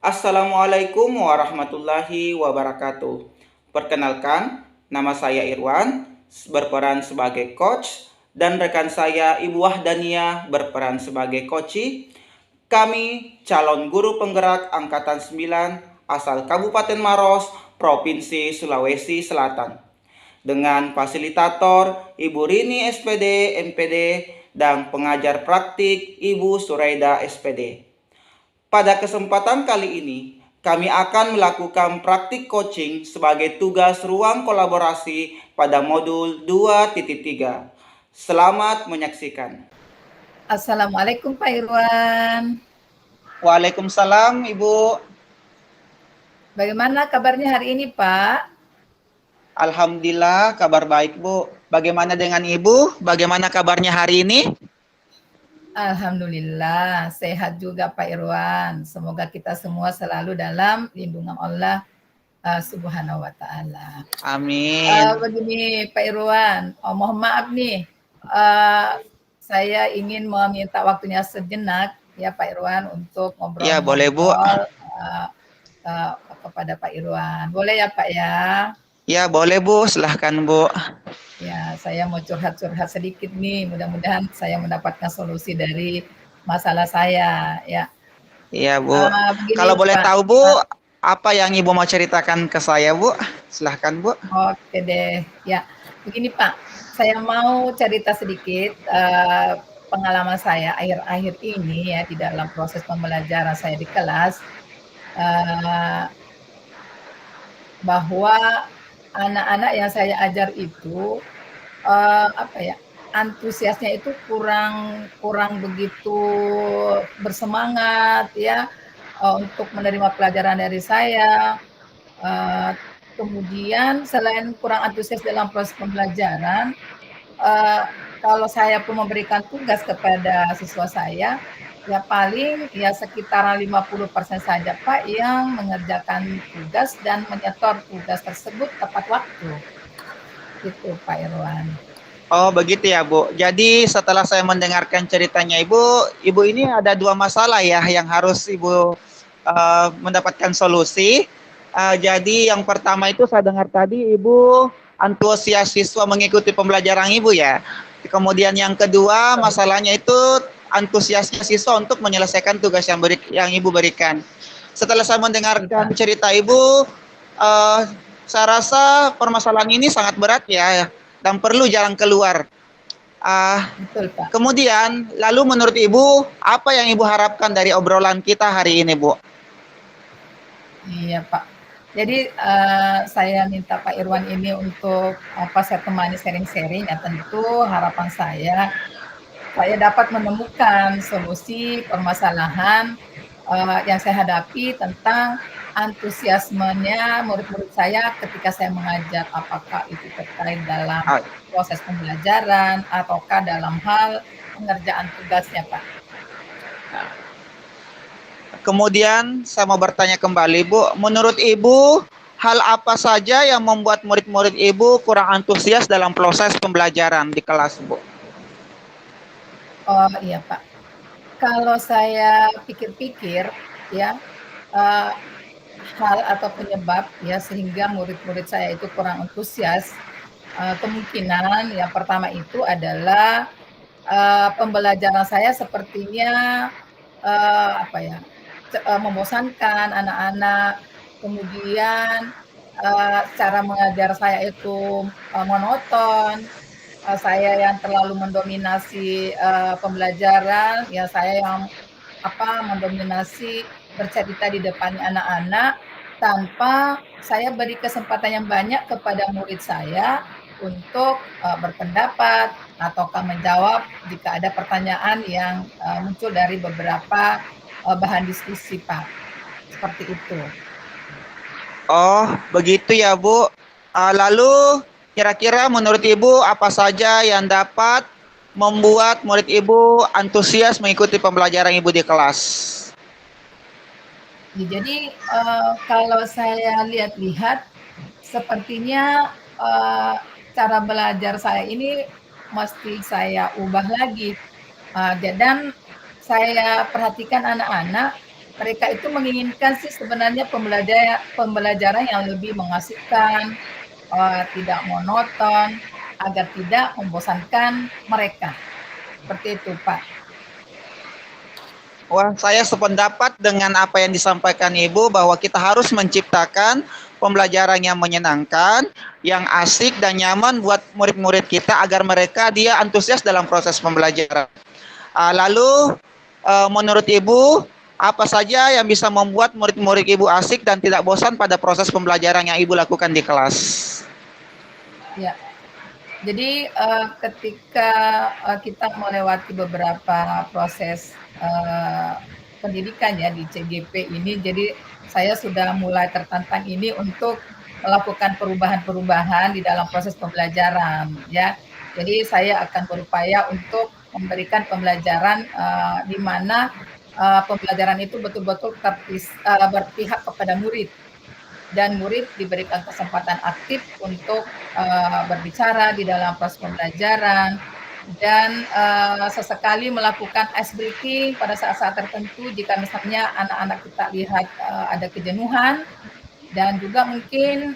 Assalamualaikum warahmatullahi wabarakatuh. Perkenalkan, nama saya Irwan, berperan sebagai coach, dan rekan saya Ibu Wahdania berperan sebagai coach. Kami calon guru penggerak Angkatan 9 asal Kabupaten Maros, Provinsi Sulawesi Selatan. Dengan fasilitator Ibu Rini SPD, MPD, dan pengajar praktik Ibu Suraida SPD. Pada kesempatan kali ini, kami akan melakukan praktik coaching sebagai tugas ruang kolaborasi pada modul 2.3. Selamat menyaksikan. Assalamualaikum Pak Irwan. Waalaikumsalam Ibu. Bagaimana kabarnya hari ini Pak? Alhamdulillah kabar baik Bu. Bagaimana dengan Ibu? Bagaimana kabarnya hari ini? Alhamdulillah sehat juga Pak Irwan. Semoga kita semua selalu dalam lindungan Allah Subhanahu wa Ta'ala. Amin. Begini Pak Irwan, mohon maaf nih, saya ingin meminta waktunya sejenak ya Pak Irwan untuk ngobrol. Ya boleh Bu. Kepada Pak Irwan, boleh ya Pak ya? Ya boleh Bu, silahkan Bu. Ya, saya mau curhat-curhat sedikit nih. Mudah-mudahan saya mendapatkan solusi dari masalah saya. Ya. Iya Bu. Begini, Kalau boleh Pak. tahu Bu, apa yang Ibu mau ceritakan ke saya Bu? Silahkan Bu. Oke deh. Ya, begini Pak. Saya mau cerita sedikit pengalaman saya akhir-akhir ini ya di dalam proses pembelajaran saya di kelas, bahwa anak-anak yang saya ajar itu antusiasnya itu kurang begitu bersemangat ya untuk menerima pelajaran dari saya. Kemudian selain kurang antusias dalam proses pembelajaran, kalau saya pun memberikan tugas kepada siswa saya, ya paling ya sekitaran 50% saja Pak yang mengerjakan tugas dan menyetor tugas tersebut tepat waktu. Gitu Pak Irwan. Oh begitu ya Bu. Jadi setelah saya mendengarkan ceritanya Ibu ini ada dua masalah ya yang harus Ibu mendapatkan solusi. Jadi yang pertama itu saya dengar tadi Ibu antusias siswa mengikuti pembelajaran Ibu ya. Kemudian yang kedua masalahnya itu antusiasnya siswa untuk menyelesaikan tugas yang Ibu berikan. Setelah saya mendengarkan cerita Ibu, saya rasa permasalahan ini sangat berat ya dan perlu jalan keluar. Betul, Pak. Kemudian, lalu menurut Ibu, apa yang Ibu harapkan dari obrolan kita hari ini, Bu? Iya, Pak. Jadi saya minta Pak Irwan ini untuk saya temani sharing-sharing ya, tentu harapan saya dapat menemukan solusi permasalahan yang saya hadapi tentang antusiasmenya murid-murid saya ketika saya mengajar, apakah itu terkait dalam proses pembelajaran ataukah dalam hal pengerjaan tugasnya, Pak. Kemudian saya mau bertanya kembali, Bu. Menurut Ibu, hal apa saja yang membuat murid-murid Ibu kurang antusias dalam proses pembelajaran di kelas, Bu? Oh iya, Pak. Kalau saya pikir-pikir ya, hal atau penyebab ya sehingga murid-murid saya itu kurang antusias, kemungkinan yang pertama itu adalah pembelajaran saya sepertinya membosankan anak-anak, kemudian cara mengajar saya itu monoton, saya yang terlalu mendominasi pembelajaran, ya saya yang mendominasi bercerita di depan anak-anak tanpa saya beri kesempatan yang banyak kepada murid saya untuk berpendapat ataukah menjawab jika ada pertanyaan yang muncul dari beberapa bahan diskusi, Pak. Seperti itu. Oh, begitu ya, Bu. Lalu kira-kira menurut Ibu apa saja yang dapat membuat murid Ibu antusias mengikuti pembelajaran Ibu di kelas? Jadi kalau saya lihat-lihat, sepertinya cara belajar saya ini mesti saya ubah lagi. Dan saya perhatikan anak-anak mereka itu menginginkan sih sebenarnya pembelajaran yang lebih mengasihkan, tidak monoton, agar tidak membosankan mereka. Seperti itu, Pak. Wah, saya sependapat dengan apa yang disampaikan Ibu bahwa kita harus menciptakan pembelajaran yang menyenangkan, yang asik dan nyaman buat murid-murid kita agar mereka dia antusias dalam proses pembelajaran. Lalu menurut Ibu apa saja yang bisa membuat murid-murid Ibu asik dan tidak bosan pada proses pembelajaran yang Ibu lakukan di kelas? Ya, jadi ketika kita melewati beberapa proses pendidikan ya di CGP ini, jadi saya sudah mulai tertantang ini untuk melakukan perubahan-perubahan di dalam proses pembelajaran ya. Jadi saya akan berupaya untuk memberikan pembelajaran di mana pembelajaran itu betul-betul berpihak kepada murid, dan murid diberikan kesempatan aktif untuk berbicara di dalam proses pembelajaran, dan sesekali melakukan ice breaking pada saat-saat tertentu jika misalnya anak-anak kita lihat ada kejenuhan, dan juga mungkin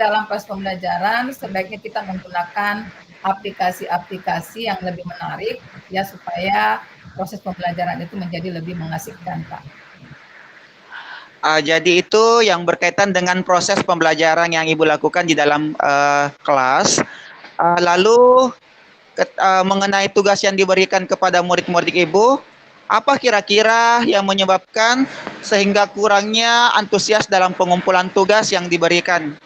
dalam proses pembelajaran sebaiknya kita menggunakan aplikasi-aplikasi yang lebih menarik ya, supaya proses pembelajaran itu menjadi lebih mengasihkan, Pak. Jadi itu yang berkaitan dengan proses pembelajaran yang Ibu lakukan di dalam kelas. Lalu mengenai tugas yang diberikan kepada murid-murid Ibu, apa kira-kira yang menyebabkan sehingga kurangnya antusias dalam pengumpulan tugas yang diberikan?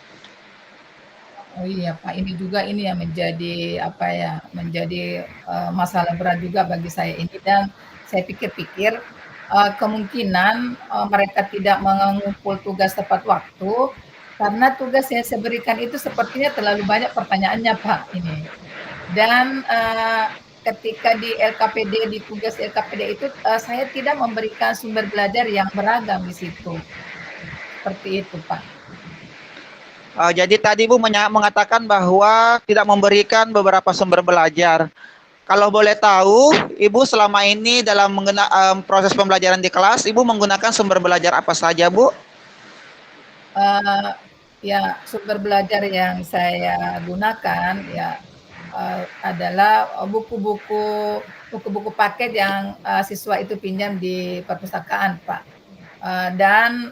Oh iya Pak, ini juga ini yang menjadi apa ya, menjadi masalah berat juga bagi saya ini, dan saya pikir-pikir kemungkinan mereka tidak mengumpul tugas tepat waktu karena tugas yang saya berikan itu sepertinya terlalu banyak pertanyaannya Pak ini. Dan ketika di LKPD, di tugas LKPD itu saya tidak memberikan sumber belajar yang beragam di situ. Seperti itu Pak. Jadi tadi Ibu mengatakan bahwa tidak memberikan beberapa sumber belajar. Kalau boleh tahu, Ibu selama ini dalam proses pembelajaran di kelas, Ibu menggunakan sumber belajar apa saja, Bu? Ya, sumber belajar yang saya gunakan ya adalah buku-buku paket yang siswa itu pinjam di perpustakaan, Pak. Dan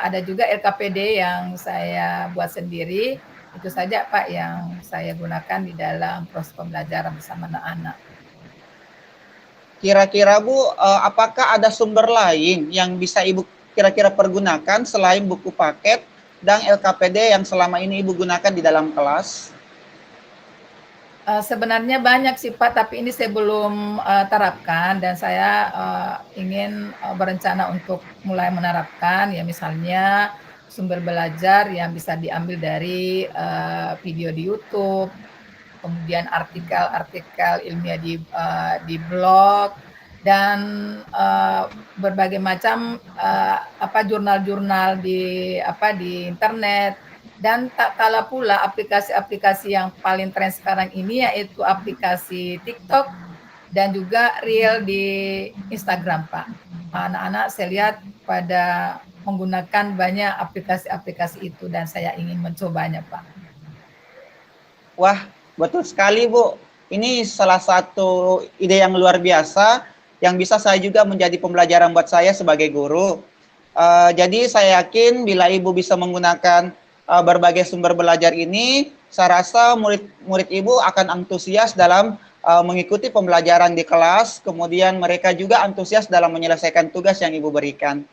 ada juga LKPD yang saya buat sendiri. Itu saja, Pak, yang saya gunakan di dalam proses pembelajaran bersama anak-anak. Kira-kira Bu, apakah ada sumber lain yang bisa Ibu kira-kira pergunakan selain buku paket dan LKPD yang selama ini Ibu gunakan di dalam kelas? Sebenarnya banyak sih Pak, tapi ini saya belum terapkan, dan saya ingin berencana untuk mulai menerapkan ya, misalnya sumber belajar yang bisa diambil dari video di YouTube, kemudian artikel-artikel ilmiah di blog, dan berbagai macam jurnal-jurnal di internet. Dan tak kalah pula aplikasi-aplikasi yang paling tren sekarang ini, yaitu aplikasi TikTok dan juga Reel di Instagram, Pak. Anak-anak saya lihat pada menggunakan banyak aplikasi-aplikasi itu, dan saya ingin mencobanya, Pak. Wah, betul sekali, Bu. Ini salah satu ide yang luar biasa yang bisa saya juga menjadi pembelajaran buat saya sebagai guru. Jadi saya yakin bila Ibu bisa menggunakan berbagai sumber belajar ini, saya rasa murid-murid Ibu akan antusias dalam mengikuti pembelajaran di kelas, kemudian mereka juga antusias dalam menyelesaikan tugas yang Ibu berikan.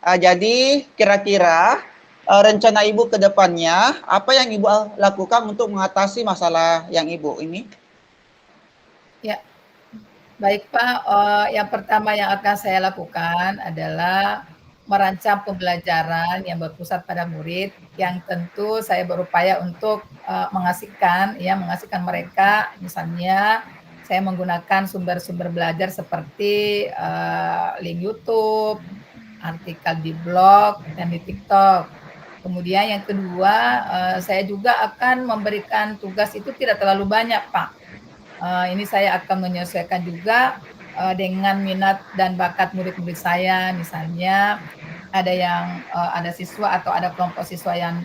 Jadi kira-kira rencana Ibu ke depannya, apa yang Ibu lakukan untuk mengatasi masalah yang Ibu ini? Ya, baik Pak, yang pertama yang akan saya lakukan adalah merancang pembelajaran yang berpusat pada murid, yang tentu saya berupaya untuk mengasihkan mereka. Misalnya saya menggunakan sumber-sumber belajar seperti link YouTube, artikel di blog, dan di TikTok. Kemudian yang kedua, saya juga akan memberikan tugas itu tidak terlalu banyak, Pak. Ini saya akan menyesuaikan juga dengan minat dan bakat murid-murid saya. Misalnya ada yang ada siswa atau ada kelompok siswa yang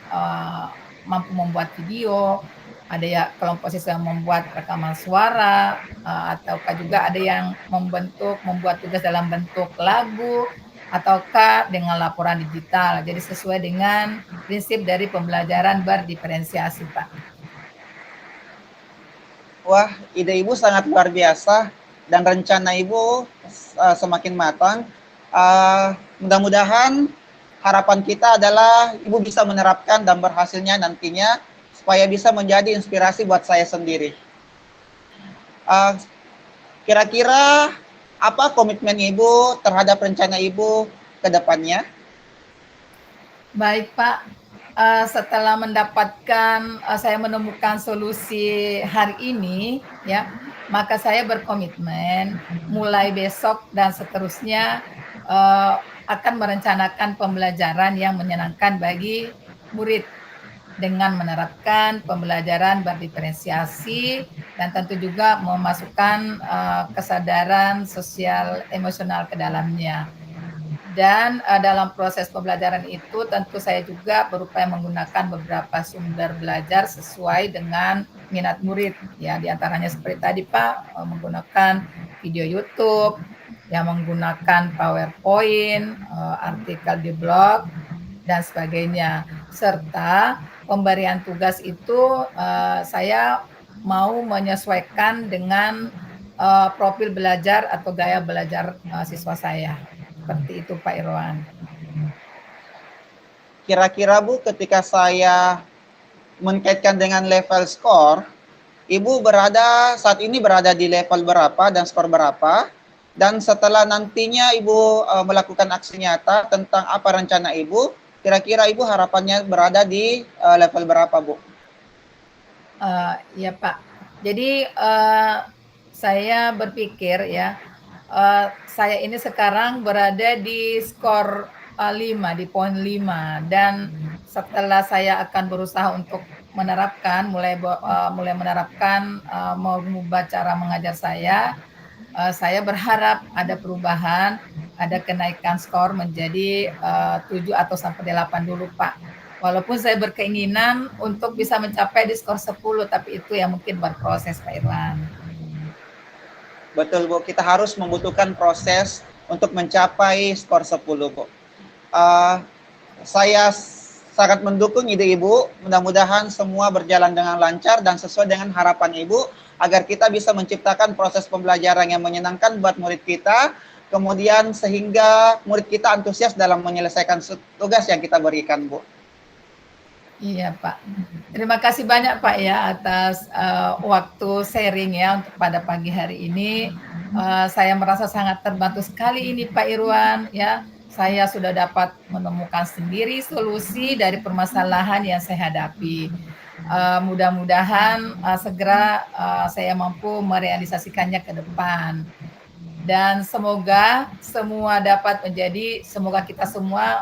mampu membuat video, ada ya kelompok siswa yang membuat rekaman suara, ataukah juga ada yang membuat tugas dalam bentuk lagu, ataukah dengan laporan digital. Jadi sesuai dengan prinsip dari pembelajaran berdiferensiasi, Pak. Wah, ide Ibu sangat luar biasa dan rencana Ibu semakin matang. Mudah-mudahan harapan kita adalah Ibu bisa menerapkan dan berhasilnya nantinya supaya bisa menjadi inspirasi buat saya sendiri. Kira-kira apa komitmen Ibu terhadap rencana Ibu ke depannya? Baik, Pak. Setelah mendapatkan saya menemukan solusi hari ini, ya, maka saya berkomitmen mulai besok dan seterusnya akan merencanakan pembelajaran yang menyenangkan bagi murid dengan menerapkan pembelajaran berdiferensiasi dan tentu juga memasukkan kesadaran sosial emosional ke dalamnya. Dan dalam proses pembelajaran itu tentu saya juga berupaya menggunakan beberapa sumber belajar sesuai dengan minat murid, ya, di antaranya seperti tadi Pak, menggunakan video YouTube, ya, menggunakan PowerPoint, artikel di blog, dan sebagainya. Serta pemberian tugas itu saya mau menyesuaikan dengan profil belajar atau gaya belajar siswa saya. Seperti itu Pak Irwan. Kira-kira Bu, ketika saya mengkaitkan dengan level skor, Ibu saat ini berada di level berapa dan skor berapa? Dan setelah nantinya Ibu melakukan aksi nyata tentang apa rencana Ibu, kira-kira Ibu harapannya berada di level berapa, Bu? Ya Pak. Jadi saya berpikir ya, saya ini sekarang berada di skor 5, di poin 5, dan setelah saya akan berusaha untuk menerapkan, mulai menerapkan, mengubah cara mengajar saya berharap ada perubahan, ada kenaikan skor menjadi 7 atau sampai 8 dulu Pak. Walaupun saya berkeinginan untuk bisa mencapai di skor 10, tapi itu yang mungkin berproses Pak Irwan. Betul Bu, kita harus membutuhkan proses untuk mencapai skor 10 Bu. Saya sangat mendukung ide Ibu, mudah-mudahan semua berjalan dengan lancar dan sesuai dengan harapan Ibu, agar kita bisa menciptakan proses pembelajaran yang menyenangkan buat murid kita, kemudian sehingga murid kita antusias dalam menyelesaikan tugas yang kita berikan Bu. Iya Pak. Terima kasih banyak Pak ya atas waktu sharing ya untuk pada pagi hari ini. Saya merasa sangat terbantu sekali ini Pak Irwan ya. Saya sudah dapat menemukan sendiri solusi dari permasalahan yang saya hadapi. Mudah-mudahan segera saya mampu merealisasikannya ke depan. Dan semoga semoga kita semua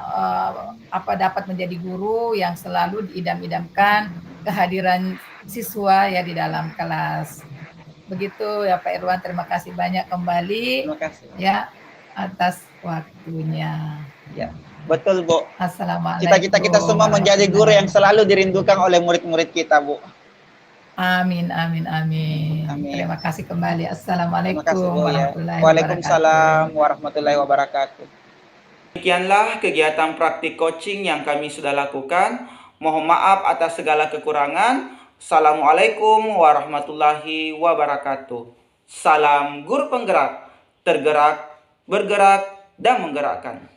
dapat menjadi guru yang selalu diidam-idamkan kehadiran siswa ya di dalam kelas. Begitu ya Pak Irwan, terima kasih banyak kembali. Terima kasih. Ya, atas waktunya. Ya, betul Bu. Assalamualaikum. Cita-cita kita semua menjadi guru yang selalu dirindukan oleh murid-murid kita Bu. Amin, amin, amin. Amin. Terima kasih kembali. Assalamualaikum Ya. warahmatullahi wabarakatuh. Waalaikumsalam warahmatullahi wabarakatuh. Demikianlah kegiatan praktik coaching yang kami sudah lakukan. Mohon maaf atas segala kekurangan. Assalamualaikum warahmatullahi wabarakatuh. Salam guru penggerak, tergerak, bergerak, dan menggerakkan.